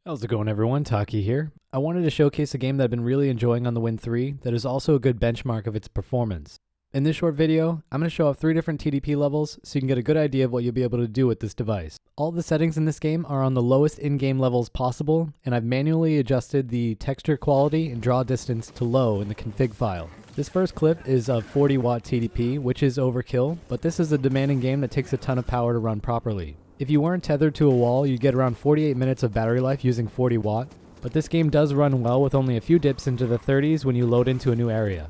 How's it going, everyone? Taki here. I wanted to showcase a game that I've been really enjoying on the Win 3 that is also a good benchmark of its performance. In this short video, I'm going to show off 3 different TDP levels so you can get a good idea of what you'll be able to do with this device. All the settings in this game are on the lowest in-game levels possible, and I've manually adjusted the texture quality and draw distance to low in the config file. This first clip is of 40 watt TDP, which is overkill, but this is a demanding game that takes a ton of power to run properly. If you weren't tethered to a wall, you'd get around 48 minutes of battery life using 40 watt, but this game does run well with only a few dips into the 30s when you load into a new area.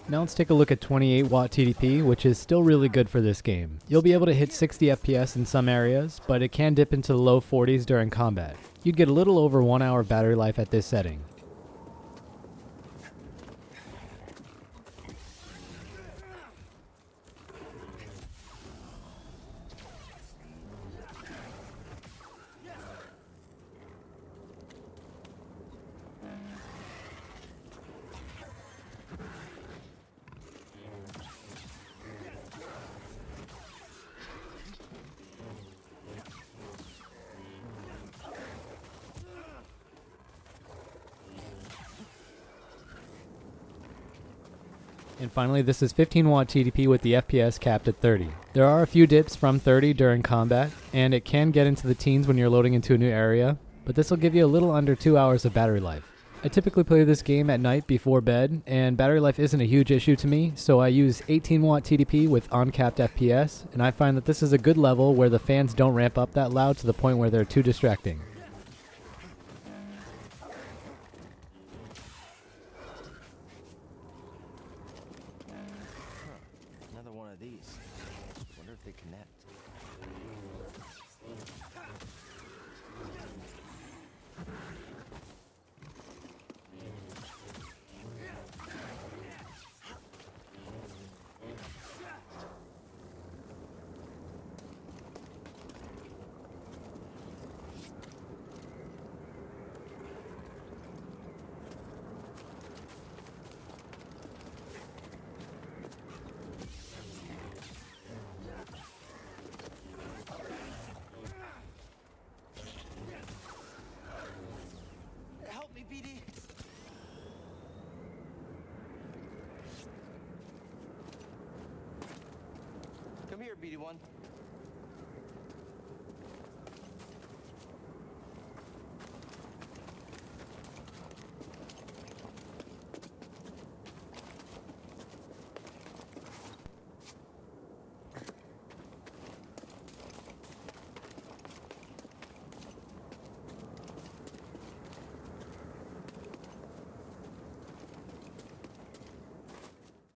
Now let's take a look at 28 watt TDP, which is still really good for this game. You'll be able to hit 60 FPS in some areas, but it can dip into the low 40s during combat. You'd get a little over 1 hour of battery life at this setting. And finally, this is 15 watt TDP with the FPS capped at 30. There are a few dips from 30 during combat, and it can get into the teens when you're loading into a new area, but this will give you a little under 2 hours of battery life. I typically play this game at night before bed, and battery life isn't a huge issue to me, so I use 18 watt TDP with uncapped FPS, and I find that this is a good level where the fans don't ramp up that loud to the point where they're too distracting. Another one of these. Wonder if they connect. Help me, BD. Come here, BD1.